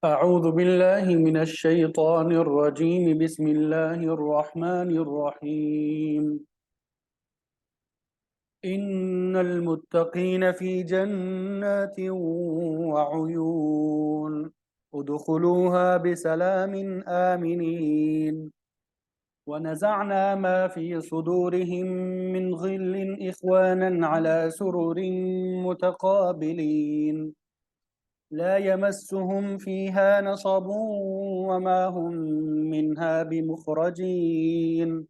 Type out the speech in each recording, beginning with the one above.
أعوذ بالله من الشيطان الرجيم. بسم الله الرحمن الرحيم. إن المتقين في جنات وعيون ادخلوها بسلام آمنين. ونزعنا ما في صدورهم من غل إخوانا على سرر متقابلين لا يمسهم فيها نصب وما هم منها بمخرجين.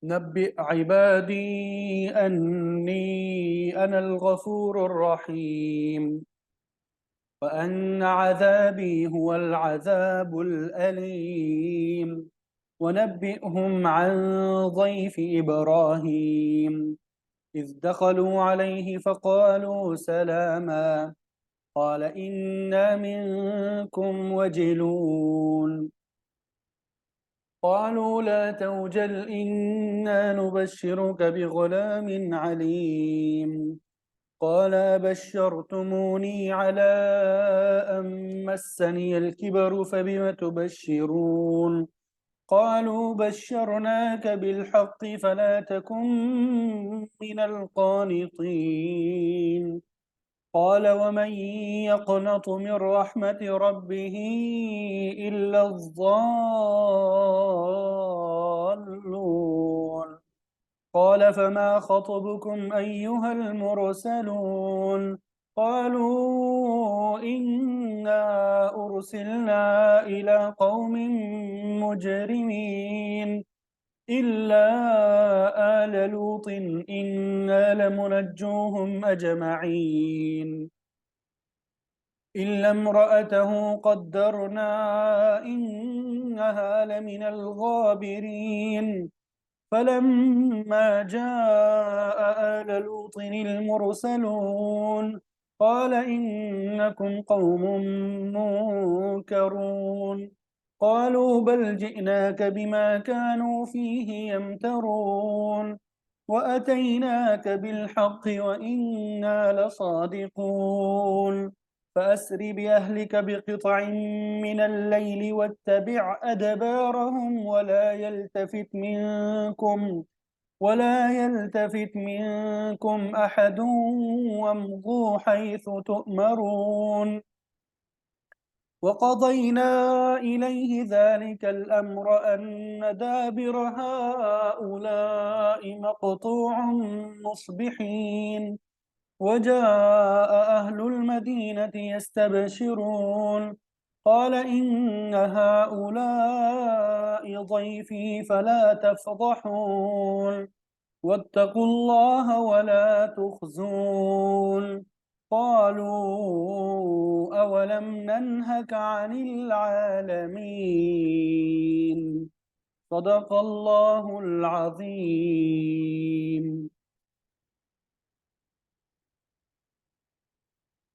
نبئ عبادي أني أنا الغفور الرحيم وأن عذابي هو العذاب الأليم. ونبئهم عن ضيف إبراهيم إذ دخلوا عليه فقالوا سلاما قال إنا منكم وجلون. قالوا لا توجل إنا نبشرك بغلام عليم. قال بشرتموني على أن مسني الكبر فبم تبشرون. قالوا بشرناك بالحق فلا تكن من القانطين. قال ومن يقنط من رحمة ربه إلا الضالون. قال فما خطبكم أيها المرسلون. قالوا إنا أرسلنا إلى قوم مجرمين إلا آل لوط إنا لمنجوهم أجمعين إلا امرأته قدرنا إنها لمن الغابرين. فلما جاء آل لوط المرسلون قال إنكم قوم منكرون. قالوا بل جئناك بما كانوا فيه يمترون وأتيناك بالحق وإنا لصادقون. فأسر بأهلك بقطع من الليل واتبع أدبارهم ولا يلتفت منكم أحد وامضوا حيث تؤمرون. وقضينا إليه ذلك الأمر أن دابر هؤلاء مقطوع مصبحين. وجاء أهل المدينة يستبشرون قال إن هؤلاء ضيفي فلا تفضحون واتقوا الله ولا تخزون. قالوا أولم ننهك عن العالمين. صدق الله العظيم.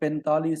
45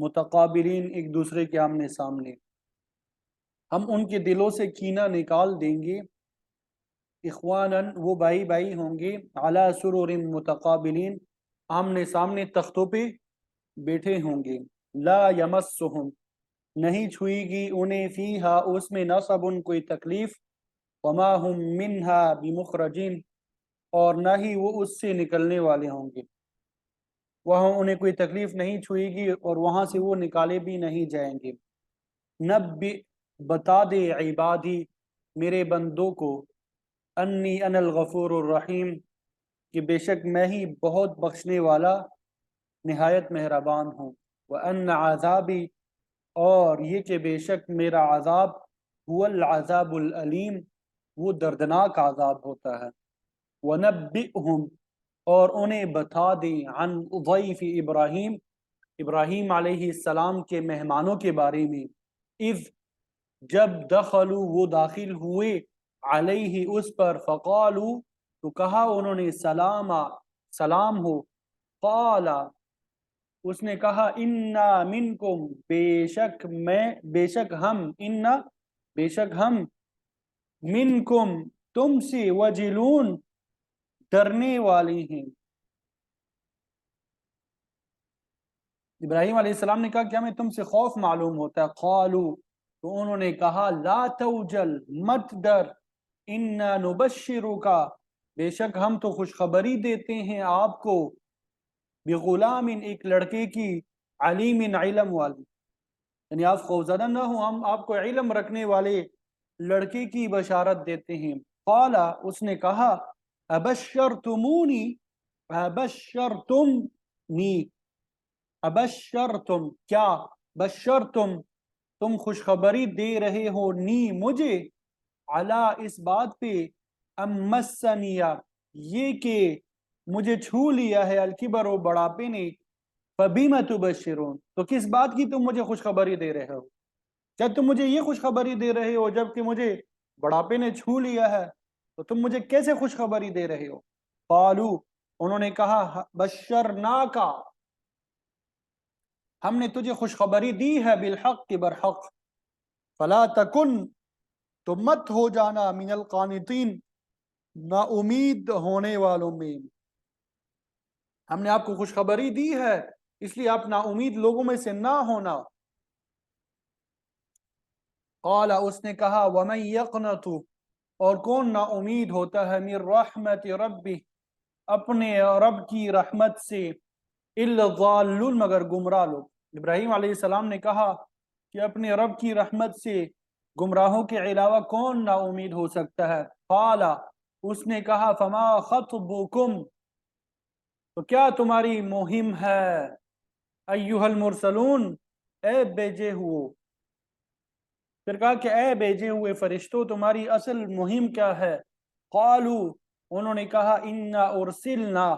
متقابلین ایک دوسرے کے آمنے سامنے، ہم ان کے دلوں سے کینہ نکال دیں گے، اخواناً وہ بھائی بھائی ہوں گے، علی سرر متقابلین آمنے سامنے تختوں پہ بیٹھے ہوں گے، لا یمسہم نہیں چھوئے گی انہیں فیہا اس میں نصب کوئی تکلیف، وما ہم منہا بمخرجین اور نہ ہی وہ اس سے نکلنے والے ہوں گے، وہاں انہیں کوئی تکلیف نہیں چھوئے گی اور وہاں سے وہ نکالے بھی نہیں جائیں گے۔ نبی بتا دے عبادی میرے بندوں کو، انی انا الغفور الرحیم کہ بے شک میں ہی بہت بخشنے والا نہایت مہربان ہوں، وَأَنَّ عَذَابِي اور یہ کہ بے شک میرا عذاب هو العذاب العلیم وہ دردناک عذاب ہوتا ہے، وَنَبِّئْهُمْ اور انہیں بتا دیں عن ضیف ابراہیم ابراہیم علیہ السلام کے مہمانوں کے بارے میں، اذ جب دخلوا وہ داخل ہوئے علیہ اس پر، فقالوا تو کہا انہوں نے سلاما سلام ہو، قال اس نے کہا انا منکم بے شک ہم منکم تم سے وجلون ڈرنے والے ہیں۔ ابراہیم علیہ السلام نے کہا کہ ہمیں تم سے خوف معلوم ہوتا ہے، قالو تو انہوں نے کہا لا توجل مت ڈر، انا نبشرک بے شک ہم تو خوشخبری دیتے ہیں آپ کو، بغلام ایک لڑکے کی، علیم علم والی، یعنی آپ خوفزدہ نہ ہوں، ہم آپ کو علم رکھنے والے لڑکے کی بشارت دیتے ہیں۔ قال اس نے کہا ابشرتمونی ابشرتم کیا، بشرتم تم خوشخبری دے رہے ہو، نی مجھے، علا اس بات پہ، امسنیا یہ کہ مجھے چھو لیا ہے، الکبر و بڑھاپے نے، فبیم تبشرون تو کس بات کی تم مجھے خوشخبری دے رہے ہو، جب تم مجھے یہ خوشخبری دے رہے ہو جب کہ مجھے بڑھاپے نے چھو لیا ہے تو تم مجھے کیسے خوشخبری دے رہے ہو؟ قالو انہوں نے کہا بشرناکا ہم نے تجھے خوشخبری دی ہے، بالحق کے برحق، فلا تکن تو مت ہو جانا، من القانتین نا امید ہونے والوں میں، ہم نے آپ کو خوشخبری دی ہے اس لیے آپ نا امید لوگوں میں سے نہ ہونا۔ قال اس نے کہا ومن یقنط اور کون نا امید ہوتا ہے، من رحمت ربی اپنے رب کی رحمت سے، الا الضالون مگر گمراہ لوگ۔ ابراہیم علیہ السلام نے کہا کہ اپنے رب کی رحمت سے گمراہوں کے علاوہ کون نا امید ہو سکتا ہے؟ قال اس نے کہا فما خطبکم تو کیا تمہاری مہم ہے، ایھا المرسلون اے بھیجے ہوئے، پھر کہا کہ اے بھیجے ہوئے فرشتوں تمہاری اصل مہم کیا ہے؟ قالو انہوں نے کہا انا ارسلنا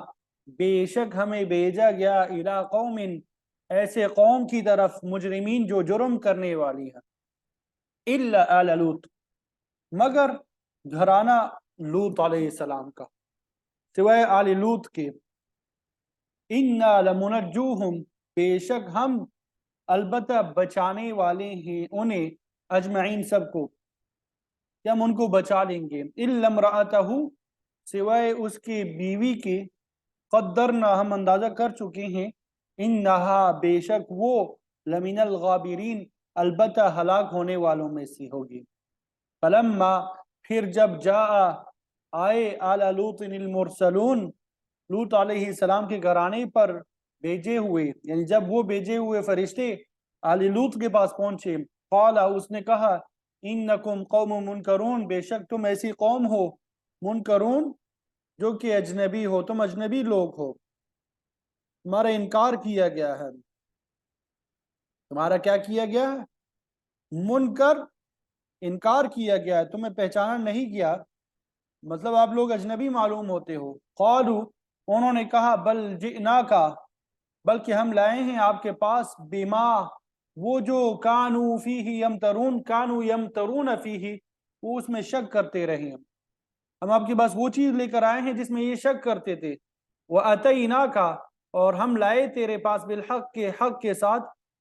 بے شک ہمیں بھیجا گیا الی قوم ایسے قوم کی طرف، مجرمین جو جرم کرنے والی ہے، الا آل لوط مگر گھرانہ لوط علیہ السلام کا، سوائے آل لوط کے، انا لمنجوہم بے شک ہم البتہ بچانے والے ہیں انہیں، اجمعین سب کو، کہ ہم ان کو بچا لیں گے، الا امرأتہ سوائے اس کی بیوی کے، قدرنا ہم اندازہ کر چکے ہیں، انہا بے شک وہ، لمن الغابرین البتہ ہلاک ہونے والوں میں سے ہوگی۔ فلما پھر جب جاء آئے آل لوط المرسلون لوط علیہ السلام کے گھرانے پر بھیجے ہوئے، یعنی جب وہ بھیجے ہوئے فرشتے آل لوط کے پاس پہنچے، قال اس نے کہا انکم قوم منکرون بے شک تم ایسی قوم ہو، منکرون جو کہ اجنبی ہو، تم اجنبی لوگ ہو، تمہارا انکار کیا گیا ہے، تمہارا کیا کیا گیا ہے؟ منکر انکار کیا گیا ہے، تمہیں پہچانا نہیں گیا، مطلب آپ لوگ اجنبی معلوم ہوتے ہو۔ قالو انہوں نے کہا بل جئناکا بلکہ ہم لائے ہیں آپ کے پاس، بما وہ جو کانو فیہ یمترون کانو یمترون فیہ وہ اس میں شک کرتے رہے ہیں، ہم آپ کے پاس وہ چیز لے کر آئے ہیں جس میں یہ شک کرتے تھے، وَأَتَيْنَاكَ اور ہم لائے تیرے پاس بالحق کے حق کے ساتھ،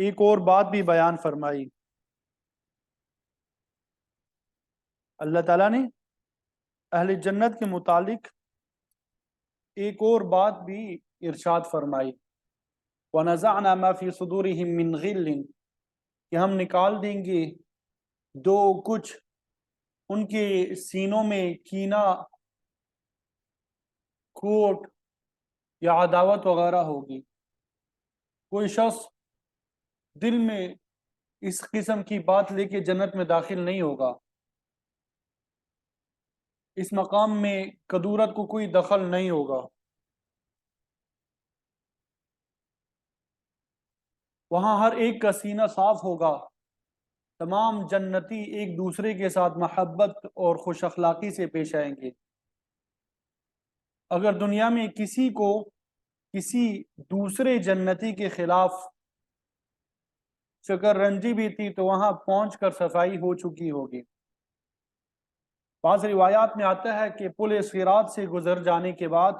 ایک اور بات بھی بیان فرمائی، اللہ تعالیٰ نے اہل جنت کے متعلق ایک اور بات بھی ارشاد فرمائی، وَنَزَعْنَا مَا فِي صُدُورِهِم مِّن غِلٍّ، کہ ہم نکال دیں گے دو کچھ ان کے سینوں میں کینہ، کھوٹ یا عداوت وغیرہ ہوگی۔ کوئی شخص دل میں اس قسم کی بات لے کے جنت میں داخل نہیں ہوگا، اس مقام میں کدورت کو کوئی دخل نہیں ہوگا۔ وہاں ہر ایک کا سینہ صاف ہوگا، تمام جنتی ایک دوسرے کے ساتھ محبت اور خوش اخلاقی سے پیش آئیں گے۔ اگر دنیا میں کسی کو کسی دوسرے جنتی کے خلاف فکر رنجی بھی تھی تو وہاں پہنچ کر صفائی ہو چکی ہوگی۔ بعض روایات میں آتا ہے کہ پل صراط سے گزر جانے کے بعد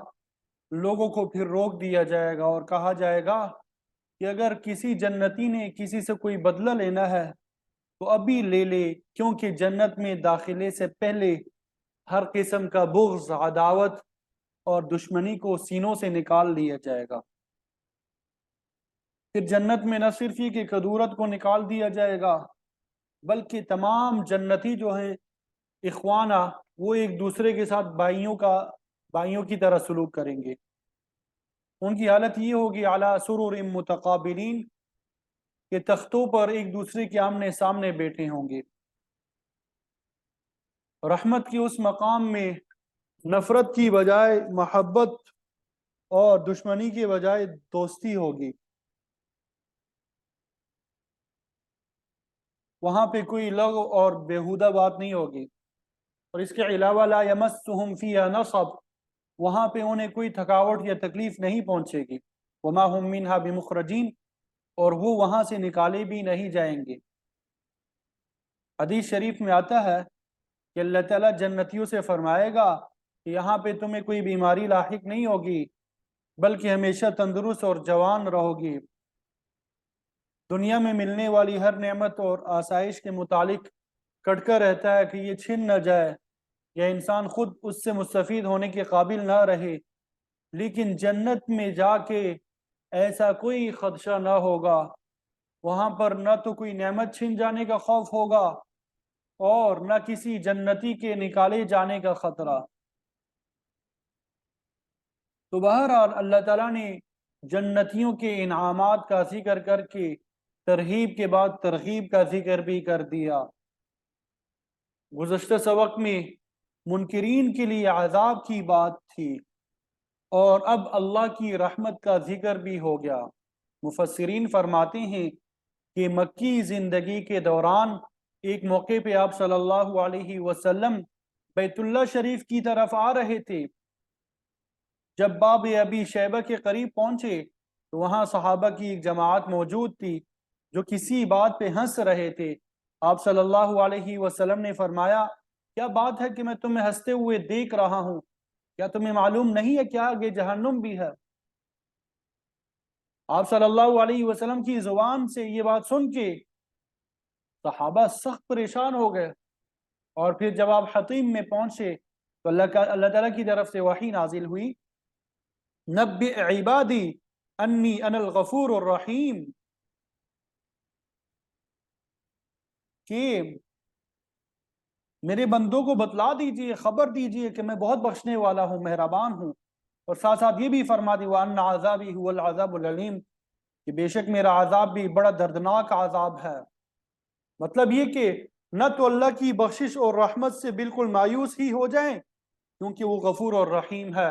لوگوں کو پھر روک دیا جائے گا اور کہا جائے گا کہ اگر کسی جنتی نے کسی سے کوئی بدلہ لینا ہے تو ابھی لے لے، کیونکہ جنت میں داخلے سے پہلے ہر قسم کا بغض، عداوت اور دشمنی کو سینوں سے نکال لیا جائے گا۔ پھر جنت میں نہ صرف یہ کہ کدورت کو نکال دیا جائے گا، بلکہ تمام جنتی جو ہیں اخوانہ، وہ ایک دوسرے کے ساتھ بھائیوں کی طرح سلوک کریں گے۔ ان کی حالت یہ ہوگی علی سرر متقابلین، کہ تختوں پر ایک دوسرے کے آمنے سامنے بیٹھے ہوں گے۔ رحمت کے اس مقام میں نفرت کی بجائے محبت اور دشمنی کے بجائے دوستی ہوگی۔ وہاں پہ کوئی لغو اور بیہودہ بات نہیں ہوگی، اور اس کے علاوہ لا یمسہم فیہا نصب، وہاں پہ انہیں کوئی تھکاوٹ یا تکلیف نہیں پہنچے گی۔ وما ہم منہا بمخرجین، اور وہ وہاں سے نکالے بھی نہیں جائیں گے۔ حدیث شریف میں آتا ہے کہ اللہ تعالیٰ جنتیوں سے فرمائے گا کہ یہاں پہ تمہیں کوئی بیماری لاحق نہیں ہوگی، بلکہ ہمیشہ تندرست اور جوان رہو گی۔ دنیا میں ملنے والی ہر نعمت اور آسائش کے متعلق کٹکا رہتا ہے کہ یہ چھن نہ جائے یا انسان خود اس سے مستفید ہونے کے قابل نہ رہے، لیکن جنت میں جا کے ایسا کوئی خدشہ نہ ہوگا۔ وہاں پر نہ تو کوئی نعمت چھن جانے کا خوف ہوگا اور نہ کسی جنتی کے نکالے جانے کا خطرہ۔ تو بہرحال اللہ تعالیٰ نے جنتیوں کے انعامات کا ذکر کر کے ترغیب کے بعد ترغیب کا ذکر بھی کر دیا۔ گزشتہ سبق میں منکرین کے لیے عذاب کی بات تھی، اور اب اللہ کی رحمت کا ذکر بھی ہو گیا۔ مفسرین فرماتے ہیں کہ مکی زندگی کے دوران ایک موقع پہ آپ صلی اللہ علیہ وسلم بیت اللہ شریف کی طرف آ رہے تھے۔ جب باب ابی شیبہ کے قریب پہنچے تو وہاں صحابہ کی ایک جماعت موجود تھی جو کسی بات پہ ہنس رہے تھے۔ آپ صلی اللہ علیہ وسلم نے فرمایا، کیا بات ہے کہ میں تمہیں ہنستے ہوئے دیکھ رہا ہوں؟ کیا تمہیں معلوم نہیں ہے کیا آگے جہنم بھی ہے؟ آپ صلی اللہ علیہ وسلم کی زبان سے یہ بات سن کے صحابہ سخت پریشان ہو گئے، اور پھر جب آپ حطیم میں پہنچے تو اللہ تعالیٰ کی طرف سے وحی نازل ہوئی، نبئ عبادی انی انا الغفور الرحیم، کہ میرے بندوں کو بتلا دیجئے، خبر دیجئے کہ میں بہت بخشنے والا ہوں، مہربان ہوں۔ اور ساتھ ساتھ یہ بھی فرما دی وَأَنَّ عَذَابِي هُوَ الْعَذَابُ الْعَلِيمُ، کہ بے شک میرا عذاب بھی بڑا دردناک عذاب ہے۔ مطلب یہ کہ نہ تو اللہ کی بخشش اور رحمت سے بالکل مایوس ہی ہو جائیں کیونکہ وہ غفور اور رحیم ہے،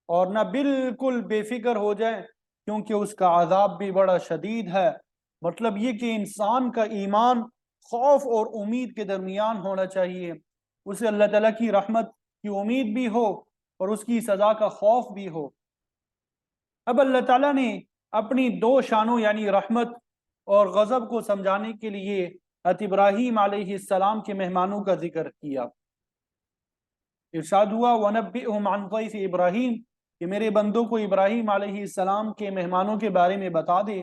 اور نہ بالکل بے فکر ہو جائیں کیونکہ اس کا عذاب بھی بڑا شدید ہے۔ مطلب یہ کہ انسان کا ایمان خوف اور امید کے درمیان ہونا چاہیے، اسے اللہ تعالیٰ کی رحمت کی امید بھی ہو اور اس کی سزا کا خوف بھی ہو۔ اب اللہ تعالیٰ نے اپنی دو شانوں یعنی رحمت اور غضب کو سمجھانے کے لیے حضرت ابراہیم علیہ السلام کے مہمانوں کا ذکر کیا۔ ارشاد ہوا وَنَبِّئْهُمْ عَنْ ضَيْفِ ابراہیم، کہ میرے بندوں کو ابراہیم علیہ السلام کے مہمانوں کے بارے میں بتا دے۔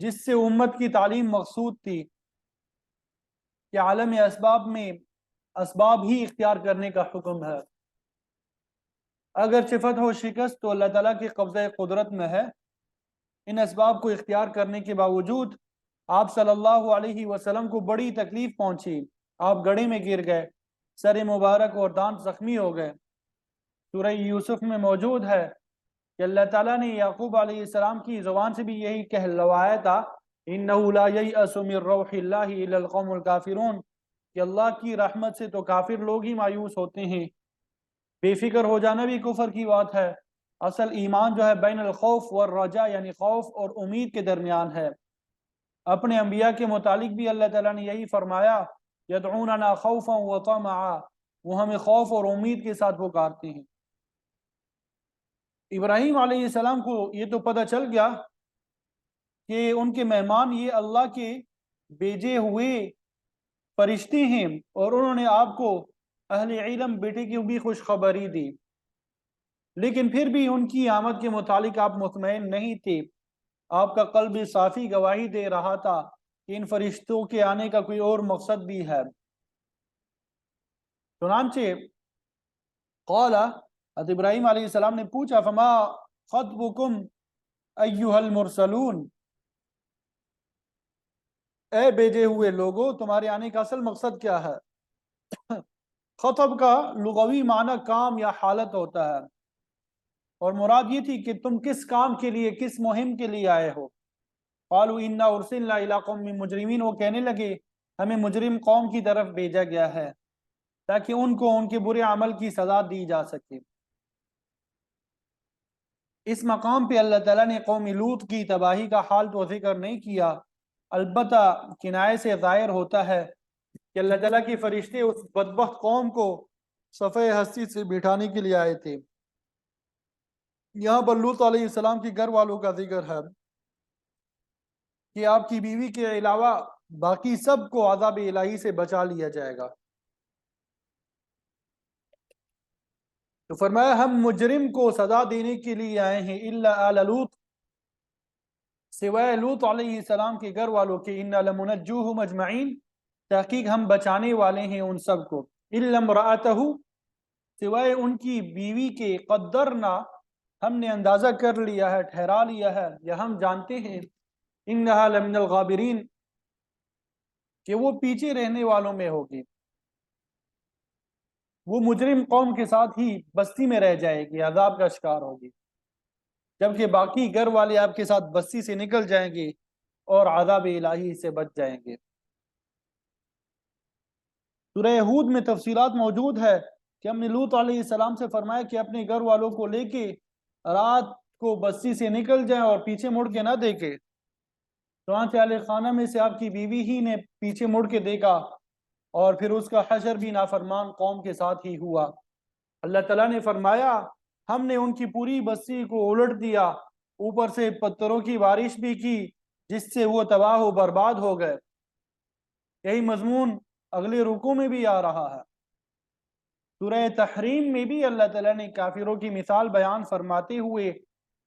جس سے امت کی تعلیم مقصود تھی کہ عالم اسباب میں اسباب ہی اختیار کرنے کا حکم ہے. اگر فتح و شکست تو اللہ تعالیٰ کے قبضہ قدرت میں ہے. ان اسباب کو اختیار کرنے کے باوجود آپ صلی اللہ علیہ وسلم کو بڑی تکلیف پہنچی. آپ گڑھے میں گر گئے، سر مبارک اور دانت زخمی ہو گئے. سورہ یوسف میں موجود ہے کہ اللہ تعالیٰ نے یعقوب علیہ السلام کی زبان سے بھی یہی کہلوایا تھا، اِنَّهُ لَا يَيْأَسُ مِن رَّوْحِ اللَّهِ إِلَّا الْقَوْمُ الْكَافِرُونَ، کہ اللہ کی رحمت سے تو کافر لوگ ہی مایوس ہوتے ہیں. بے فکر ہو جانا بھی کفر کی بات ہے. اصل ایمان جو ہے بین الخوف والرجاء، یعنی خوف اور امید کے درمیان ہے. اپنے انبیاء کے متعلق بھی اللہ تعالیٰ نے یہی فرمایا، یدعوننا خوفا وطمعا، وہ ہمیں خوف اور امید کے ساتھ پکارتے ہیں. ابراہیم علیہ السلام کو یہ تو پتہ چل گیا کہ ان کے مہمان یہ اللہ کے بھیجے ہوئے فرشتے ہیں، اور انہوں نے آپ کو اہل علم بیٹے کی بھی خوشخبری دی، لیکن پھر بھی ان کی آمد کے متعلق آپ مطمئن نہیں تھے. آپ کا قلب صافی گواہی دے رہا تھا کہ ان فرشتوں کے آنے کا کوئی اور مقصد بھی ہے. چنانچہ قال، حضرت ابراہیم علیہ السلام نے پوچھا، فما خطبکم ایھا المرسلون، اے بھیجے ہوئے لوگوں تمہارے آنے کا اصل مقصد کیا ہے؟ خطب کا لغوی معنی کام یا حالت ہوتا ہے، اور مراد یہ تھی کہ تم کس کام کے لیے، کس مہم کے لیے آئے ہو. قالوا انا ارسلنا الى قوم مجرمین، وہ کہنے لگے ہمیں مجرم قوم کی طرف بھیجا گیا ہے تاکہ ان کو ان کے برے عمل کی سزا دی جا سکے. اس مقام پہ اللہ تعالیٰ نے قوم لوط کی تباہی کا حال تو ذکر نہیں کیا، البتہ کنایے سے ظاہر ہوتا ہے کہ اللہ تعالیٰ کے فرشتے اس بدبخت قوم کو صفحہ ہستی سے بٹھانے کے لیے آئے تھے. یہاں پر لوط علیہ السلام کے گھر والوں کا ذکر ہے کہ آپ کی بیوی کے علاوہ باقی سب کو عذاب الہی سے بچا لیا جائے گا. تو فرمایا ہم مجرم کو سزا دینے کے لیے آئے ہیں، الا آل لوط، سوائے لوط علیہ السلام کے گھر والوں کے، انا لمنجوہم اجمعین، تحقیق ہم بچانے والے ہیں ان سب کو، الا امرأتہ، سوائے ان کی بیوی کے، قدرنا، ہم نے اندازہ کر لیا ہے، ٹھہرا لیا ہے، یا ہم جانتے ہیں، انہا لمن الغابرین، کہ وہ پیچھے رہنے والوں میں ہوگی، وہ مجرم قوم کے ساتھ ہی بستی میں رہ جائے گی، عذاب کا شکار ہوگی، جبکہ باقی گھر والے آپ کے ساتھ بستی سے نکل جائیں گے اور عذاب الہی سے بچ جائیں گے. سورہ ہود میں تفصیلات موجود ہے کہ ہم نے لوط علیہ السلام سے فرمایا کہ اپنے گھر والوں کو لے کے رات کو بستی سے نکل جائیں اور پیچھے مڑ کے نہ دیکھے. چنانچہ اہل خانہ میں سے آپ کی بیوی ہی نے پیچھے مڑ کے دیکھا، اور پھر اس کا حشر بھی نافرمان قوم کے ساتھ ہی ہوا. اللہ تعالیٰ نے فرمایا ہم نے ان کی پوری بستی کو الٹ دیا، اوپر سے پتھروں کی بارش بھی کی جس سے وہ تباہ و برباد ہو گئے. یہی مضمون اگلے رکوع میں بھی آ رہا ہے. سورہ تحریم میں بھی اللہ تعالیٰ نے کافروں کی مثال بیان فرماتے ہوئے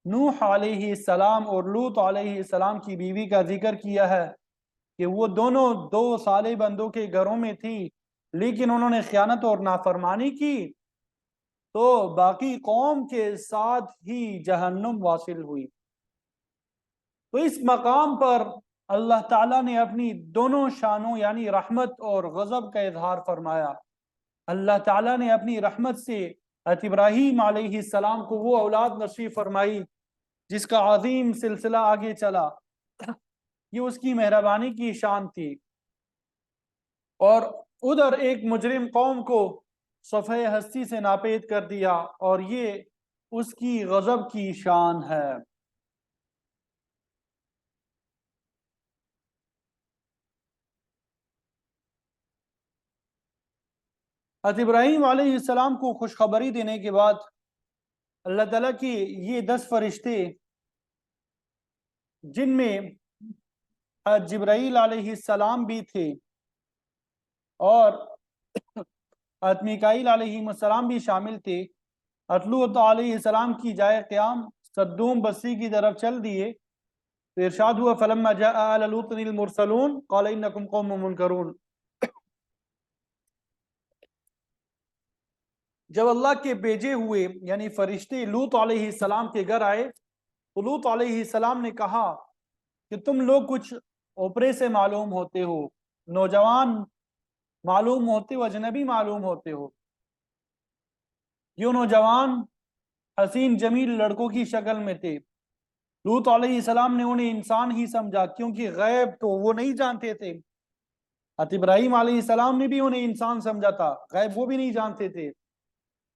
نوح علیہ السلام اور لوط علیہ السلام کی بیوی کا ذکر کیا ہے کہ وہ دونوں دو صالح بندوں کے گھروں میں تھی، لیکن انہوں نے خیانت اور نافرمانی کی تو باقی قوم کے ساتھ ہی جہنم واصل ہوئی. تو اس مقام پر اللہ تعالیٰ نے اپنی دونوں شانوں یعنی رحمت اور غضب کا اظہار فرمایا. اللہ تعالیٰ نے اپنی رحمت سے حضرت ابراہیم علیہ السلام کو وہ اولاد نصیب فرمائی جس کا عظیم سلسلہ آگے چلا، یہ اس کی مہربانی کی شان تھی، اور ادھر ایک مجرم قوم کو صفحہ ہستی سے ناپید کر دیا، اور یہ اس کی غضب کی شان ہے. حضرت ابراہیم علیہ السلام کو خوشخبری دینے کے بعد اللہ تعالیٰ کی یہ 10 فرشتے، جن میں جبرائیل علیہ السلام بھی تھے اور حضرت میکائیل علیہ السلام بھی شامل تھے، حضرت لوط علیہ السلام کی جائے قیام صدوم بستی کی طرف چل دیے تو ارشاد ہوا فلما جاء آل لوط المرسلون قال انکم قوم منکرون. جب اللہ کے بھیجے ہوئے یعنی فرشتے لوط علیہ السلام کے گھر آئے تو لوط علیہ السلام نے کہا کہ تم لوگ کچھ اوپرے سے معلوم ہوتے ہو، نوجوان معلوم ہوتے ہو، اجنبی معلوم ہوتے ہو. یہ نوجوان حسین جمیل لڑکوں کی شکل میں تھے. لوط علیہ السلام نے انہیں انسان ہی سمجھا کیونکہ غیب تو وہ نہیں جانتے تھے. حضرت ابراہیم علیہ السلام نے بھی انہیں انسان سمجھا تھا، غیب وہ بھی نہیں جانتے تھے.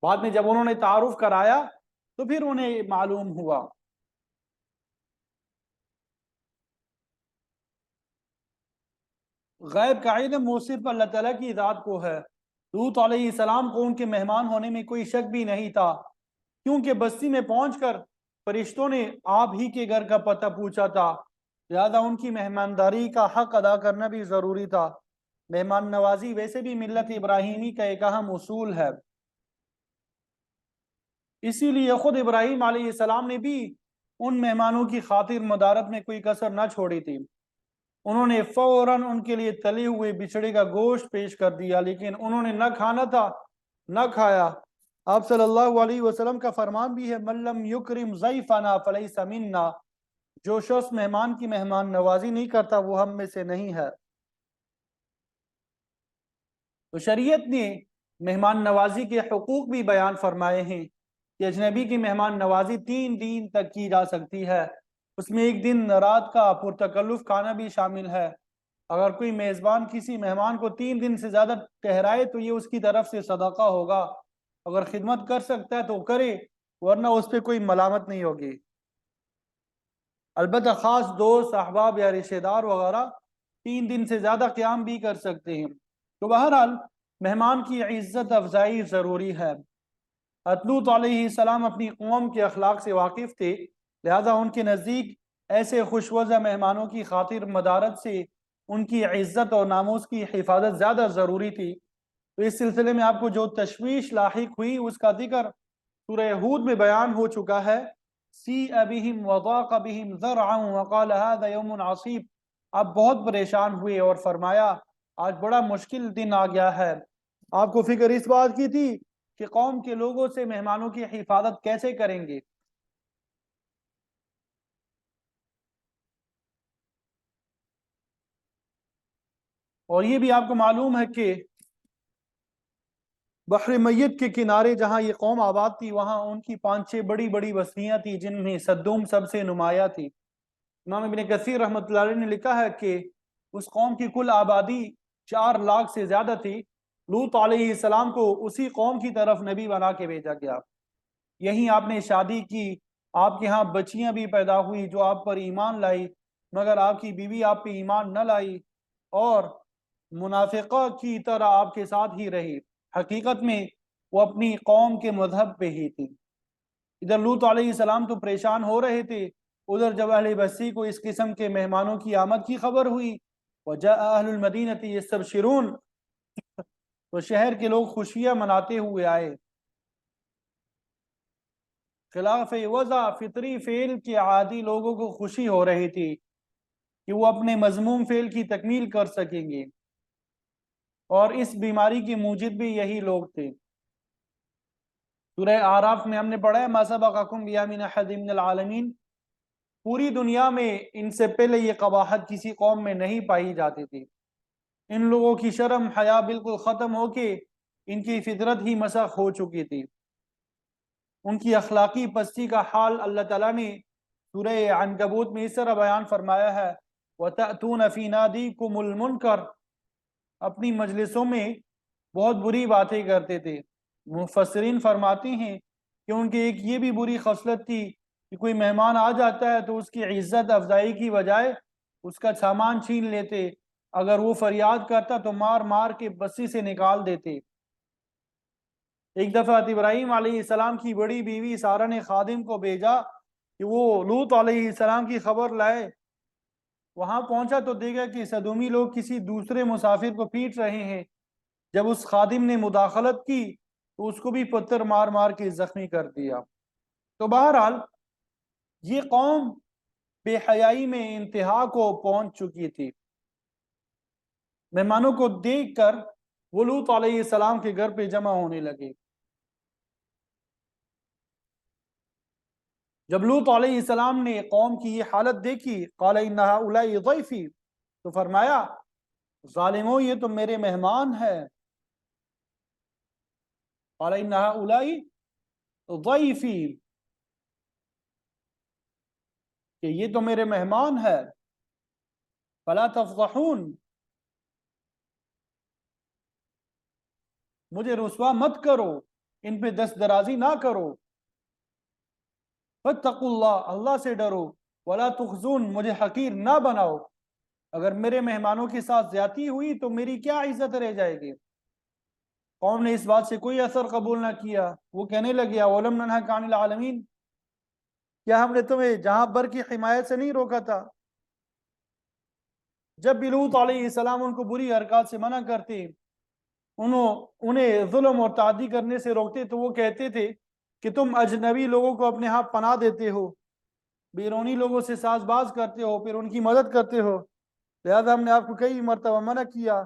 بعد میں جب انہوں نے تعارف کرایا تو پھر انہیں معلوم ہوا. غیب کا علم وہ صرف اللہ تعالیٰ کی ذات کو ہے. لوط علیہ السلام کو ان کے مہمان ہونے میں کوئی شک بھی نہیں تھا، کیونکہ بستی میں پہنچ کر فرشتوں نے آپ ہی کے گھر کا پتہ پوچھا تھا، لہذا ان کی مہمانداری کا حق ادا کرنا بھی ضروری تھا. مہمان نوازی ویسے بھی ملت ابراہیمی کا ایک اہم اصول ہے. اسی لیے خود ابراہیم علیہ السلام نے بھی ان مہمانوں کی خاطر مدارت میں کوئی کسر نہ چھوڑی تھی. انہوں نے فوراً ان کے لیے تلے ہوئے بچڑے کا گوشت پیش کر دیا، لیکن انہوں نے نہ کھانا تھا نہ کھایا. آپ صلی اللہ علیہ وسلم کا فرمان بھی ہے من لم یکرم ضیفنا فلیس منا، جو شخص مہمان کی مہمان نوازی نہیں کرتا وہ ہم میں سے نہیں ہے. تو شریعت نے مہمان نوازی کے حقوق بھی بیان فرمائے ہیں کہ اجنبی کی مہمان نوازی 3 دن تک کی جا سکتی ہے. اس میں ایک دن رات کا پرتکلف کھانا بھی شامل ہے. اگر کوئی میزبان کسی مہمان کو 3 دن سے زیادہ ٹھہرائے تو یہ اس کی طرف سے صدقہ ہوگا. اگر خدمت کر سکتا ہے تو کرے، ورنہ اس پہ کوئی ملامت نہیں ہوگی. البتہ خاص دوست، احباب یا رشتہ دار وغیرہ 3 دن سے زیادہ قیام بھی کر سکتے ہیں. تو بہرحال مہمان کی عزت افزائی ضروری ہے. لوط علیہ السلام اپنی قوم کے اخلاق سے واقف تھے، لہذا ان کے نزدیک ایسے خوشوزہ مہمانوں کی خاطر مدارت سے ان کی عزت اور ناموس کی حفاظت زیادہ ضروری تھی. تو اس سلسلے میں آپ کو جو تشویش لاحق ہوئی اس کا ذکر سورہ ہود میں بیان ہو چکا ہے. سیء بہم وضاق بہم ذرعا وقال هذا یوم عصیب. آپ بہت پریشان ہوئے اور فرمایا آج بڑا مشکل دن آ گیا ہے. آپ کو فکر اس بات کی تھی کہ قوم کے لوگوں سے مہمانوں کی حفاظت کیسے کریں گے. اور یہ بھی آپ کو معلوم ہے کہ بحر میت کے کنارے جہاں یہ قوم آباد تھی وہاں ان کی 5-6 بڑی بڑی بستیاں تھیں جن میں سدوم سب سے نمایاں تھی. امام ابن کثیر رحمۃ اللہ علیہ نے لکھا ہے کہ اس قوم کی کل آبادی 4 لاکھ سے زیادہ تھی. لوط علیہ السلام کو اسی قوم کی طرف نبی بنا کے بھیجا گیا. یہیں آپ نے شادی کی، آپ کے ہاں بچیاں بھی پیدا ہوئی جو آپ پر ایمان لائی، مگر آپ کی بیوی آپ پہ ایمان نہ لائی اور منافقہ کی طرح آپ کے ساتھ ہی رہی. حقیقت میں وہ اپنی قوم کے مذہب پہ ہی تھی. ادھر لوط علیہ السلام تو پریشان ہو رہے تھے، ادھر جب اہل بستی کو اس قسم کے مہمانوں کی آمد کی خبر ہوئی وجاء اہل المدینہ یستبشرون، تو شہر کے لوگ خوشیاں مناتے ہوئے آئے. خلاف وضع فطری فعل کے عادی لوگوں کو خوشی ہو رہی تھی کہ وہ اپنے مذموم فعل کی تکمیل کر سکیں گے، اور اس بیماری کے موجد بھی یہی لوگ تھے. سورہ اعراف میں ہم نے پڑھا ہے ما سبقکم بہا من احد من العالمین. پوری دنیا میں ان سے پہلے یہ قباحت کسی قوم میں نہیں پائی جاتی تھی. ان لوگوں کی شرم حیا بالکل ختم ہو کے ان کی فطرت ہی مسخ ہو چکی تھی. ان کی اخلاقی پستی کا حال اللہ تعالیٰ نے سورہ عنکبوت میں اس طرح بیان فرمایا ہے وَتَأْتُونَ فِي نَادِيكُمُ الْمُنْكَرَ. اپنی مجلسوں میں بہت بری باتیں کرتے تھے. مفسرین فرماتے ہیں کہ ان کی ایک یہ بھی بری خصلت تھی کہ کوئی مہمان آ جاتا ہے تو اس کی عزت افزائی کی بجائے اس کا سامان چھین لیتے. اگر وہ فریاد کرتا تو مار مار کے بستی سے نکال دیتے. ایک دفعہ ابراہیم علیہ السلام کی بڑی بیوی سارہ نے خادم کو بھیجا کہ وہ لوط علیہ السلام کی خبر لائے. وہاں پہنچا تو دیکھا کہ سدومی لوگ کسی دوسرے مسافر کو پیٹ رہے ہیں. جب اس خادم نے مداخلت کی تو اس کو بھی پتھر مار مار کے زخمی کر دیا. تو بہرحال یہ قوم بے حیائی میں انتہا کو پہنچ چکی تھی۔ مہمانوں کو دیکھ کر وہ لوط علیہ السلام کے گھر پہ جمع ہونے لگے۔ جب لوط علیہ السلام نے قوم کی یہ حالت دیکھی، قال ان هؤلاء ضیفی، تو فرمایا ظالموں یہ تو میرے مہمان ہے۔ قال ان هؤلاء ضیفی، کہ یہ تو میرے مہمان ہے۔ فلا تفضحون، مجھے رسوا مت کرو، ان پہ دست درازی نہ کرو۔ فاتقوا اللہ، اللہ سے ڈرو۔ ولا تخزون، مجھے حقیر نہ بناؤ۔ اگر میرے مہمانوں کے ساتھ زیادتی ہوئی تو میری کیا عزت رہ جائے گی۔ قوم نے اس بات سے کوئی اثر قبول نہ کیا، وہ کہنے لگے اولم ننہک عن العالمین، کیا ہم نے تمہیں جہاں بر کی حمایت سے نہیں روکا تھا؟ جب بھی لوط علیہ السلام ان کو بری حرکات سے منع کرتے، انہیں ظلم اور تعدی کرنے سے روکتے، تو وہ کہتے تھے کہ تم اجنبی لوگوں کو اپنے ہاں پناہ دیتے ہو، بیرونی لوگوں سے ساز باز کرتے ہو، پھر ان کی مدد کرتے ہو، لہذا ہم نے آپ کو کئی مرتبہ منع کیا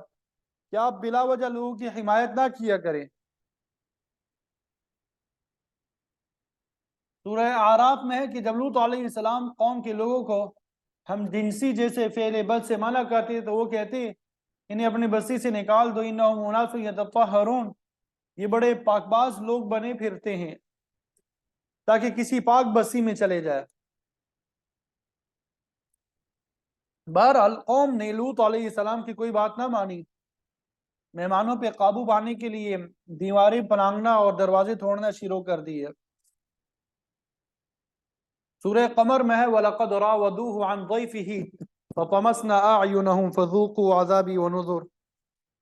کہ آپ بلا وجہ لوگوں کی حمایت نہ کیا کریں۔ سورہ اعراف میں ہے کہ جب لوط علیہ السلام قوم کے لوگوں کو ہم جنسی جیسے فعل بد سے منع کرتے تو وہ کہتے انہیں اپنی بستی سے نکال دو، انہم اناس یتطہرون، یہ بڑے پاک باز لوگ بنے پھرتے ہیں، تاکہ کسی پاک بستی میں چلے جائے۔ بہرحال قوم نے لوط علیہ السلام کی کوئی بات نہ مانی، مہمانوں پہ قابو پانے کے لیے دیواریں پلانگنا اور دروازے توڑنا شروع کر دیے۔ سورہ قمر میں ہے وَلَقَدْ رَاوَدُوهُ عَنْ ضَيْفِهِ فَطَمَسْنَا أَعْيُنَهُمْ فَذُوقُوا عَذَابِي وَنُذُرِ،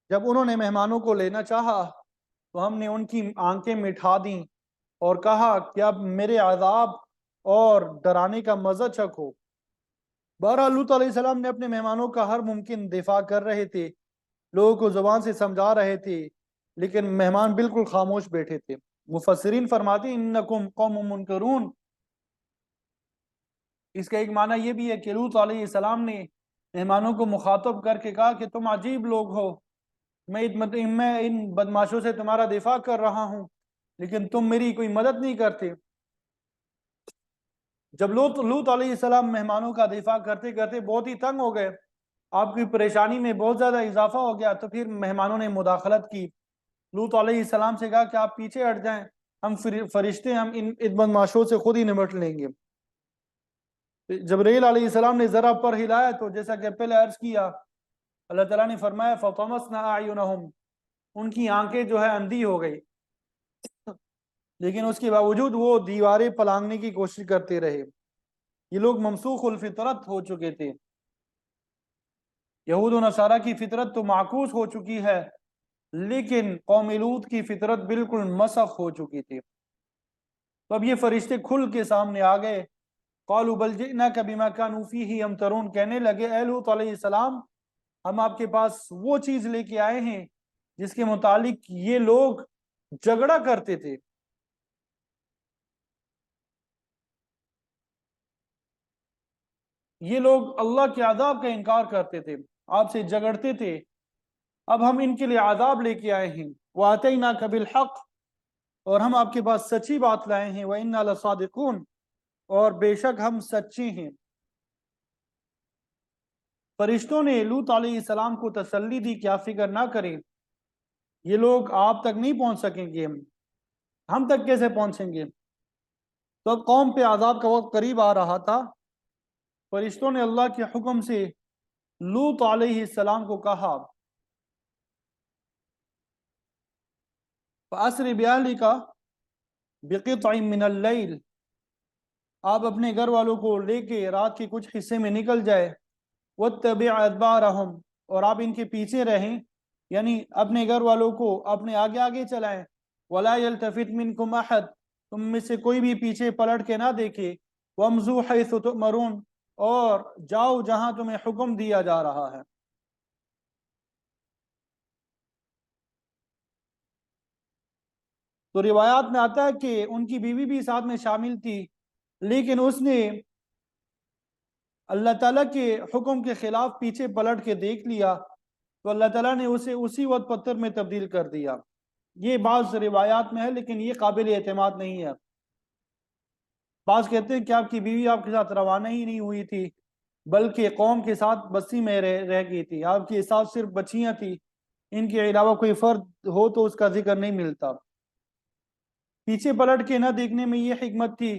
جب انہوں نے مہمانوں کو لینا چاہا تو ہم نے ان کی آنکھیں مٹھا دیں اور کہا کہ اب میرے عذاب اور ڈرانے کا مزہ چکھو۔ بہرحال لوط علیہ السلام نے اپنے مہمانوں کا ہر ممکن دفاع کر رہے تھے، لوگوں کو زبان سے سمجھا رہے تھے، لیکن مہمان بالکل خاموش بیٹھے تھے۔ مفسرین فرماتے ہیں انکم قوم منکرون، اس کا ایک معنی یہ بھی ہے کہ لوط علیہ السلام نے مہمانوں کو مخاطب کر کے کہا کہ تم عجیب لوگ ہو، میں ان بدماشوں سے تمہارا دفاع کر رہا ہوں لیکن تم میری کوئی مدد نہیں کرتے۔ جب لوط علیہ السلام مہمانوں کا دفاع کرتے کرتے بہت ہی تنگ ہو گئے، آپ کی پریشانی میں بہت زیادہ اضافہ ہو گیا، تو پھر مہمانوں نے مداخلت کی، لوط علیہ السلام سے کہا کہ آپ پیچھے ہٹ جائیں، ہم فرشتے ہم ان بدماشوں سے خود ہی نمٹ لیں گے۔ جبرائیل علیہ السلام نے ذرا پر ہلایا تو جیسا کہ پہلے عرض کیا، اللہ تعالیٰ نے فرمایا فَطَمَسْنَا أَعْيُنَهُمْ، ان کی آنکھیں جو ہے اندھی ہو گئی، لیکن اس کے باوجود وہ دیواریں پلانگنے کی کوشش کرتے رہے۔ یہ لوگ ممسوخ الفطرت ہو چکے تھے، یہود و نصارہ کی فطرت تو معکوس ہو چکی ہے، لیکن قوم لوط کی فطرت بالکل مسخ ہو چکی تھی۔ تو اب یہ فرشتے کھل کے سامنے آ گئے، قالوا بل جئناک بما كانوا فيه يمترون، کہنے لگے اے لوط علیہ السلام ہم آپ کے پاس وہ چیز لے کے آئے ہیں جس کے متعلق یہ لوگ جھگڑا کرتے تھے۔ یہ لوگ اللہ کے عذاب کا انکار کرتے تھے، آپ سے جھگڑتے تھے، اب ہم ان کے لیے عذاب لے کے آئے ہیں۔ وَآتَيْنَاكَ بِالْحَقِّ، اور ہم آپ کے پاس سچی بات لائے ہیں، وَإِنَّا لَصَادِقُونَ، اور بے شک ہم سچے ہیں۔ فرشتوں نے لوط علیہ السلام کو تسلی دی کہ آپ فکر نہ کریں، یہ لوگ آپ تک نہیں پہنچ سکیں گے، ہم تک کیسے پہنچیں گے؟ تو اب قوم پہ عذاب کا وقت قریب آ رہا تھا، فرشتوں نے اللہ کے حکم سے لوط علیہ السلام کو کہا فَأَسْرِ بِأَهْلِكَ بِقِطْعٍ مِّنَ اللَّيْلِ، آپ اپنے گھر والوں کو لے کے رات کے کچھ حصے میں نکل جائے، وَاتَّبِعْ أَدْبَارَهُمْ، اور آپ ان کے پیچھے رہیں، یعنی اپنے گھر والوں کو اپنے آگے آگے چلائیں، وَلَا يَلْتَفِتْ مِنْكُمْ أَحَدٌ، تم میں سے کوئی بھی پیچھے پلٹ کے نہ دیکھے، وَامْضُوا حَيْثُ تُؤْمَرُونَ، اور جاؤ جہاں تمہیں حکم دیا جا رہا ہے۔ تو روایات میں آتا ہے کہ ان کی بیوی بھی ساتھ میں شامل تھی، لیکن اس نے اللہ تعالیٰ کے حکم کے خلاف پیچھے پلٹ کے دیکھ لیا تو اللہ تعالیٰ نے اسے اسی وقت پتھر میں تبدیل کر دیا۔ یہ بعض روایات میں ہے لیکن یہ قابل اعتماد نہیں ہے۔ بعض کہتے ہیں کہ آپ کی بیوی آپ کے ساتھ روانہ ہی نہیں ہوئی تھی بلکہ قوم کے ساتھ بستی میں رہ گئی تھی، آپ کے ساتھ صرف بچیاں تھی، ان کے علاوہ کوئی فرد ہو تو اس کا ذکر نہیں ملتا۔ پیچھے پلٹ کے نہ دیکھنے میں یہ حکمت تھی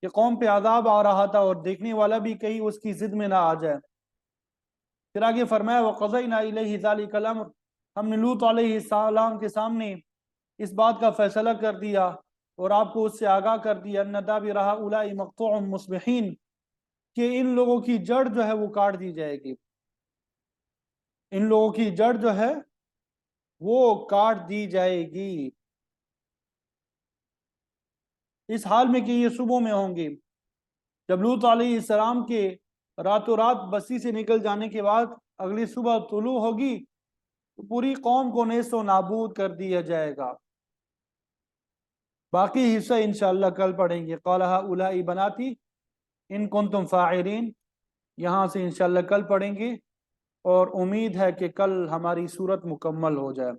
کہ قوم پہ عذاب آ رہا تھا اور دیکھنے والا بھی کہیں اس کی ضد میں نہ آ جائے۔ پھر آگے فرمایا وَقَضَيْنَا إِلَيْهِ ذَلِكَ الْأَمْرُ، ہم نے لوط علیہ السلام کے سامنے اس بات کا فیصلہ کر دیا اور آپ کو اس سے آگاہ کر دیا أَنَّ دَابِرَ هَؤُلَاءِ مَقْطُوعٌ مُصْبِحِينَ، کہ ان لوگوں کی جڑ جو ہے وہ کاٹ دی جائے گی، ان لوگوں کی جڑ جو ہے وہ کاٹ دی جائے گی، اس حال میں کہ یہ صبح میں ہوں گے۔ جب لوط علیہ السلام کے راتوں رات بستی سے نکل جانے کے بعد اگلی صبح طلوع ہوگی تو پوری قوم کو نیست و نابود کر دیا جائے گا۔ باقی حصہ انشاءاللہ کل پڑھیں گے۔ قال هؤلاء بناتی ان کنتم فاعلین، یہاں سے انشاءاللہ کل پڑھیں گے اور امید ہے کہ کل ہماری صورت مکمل ہو جائے۔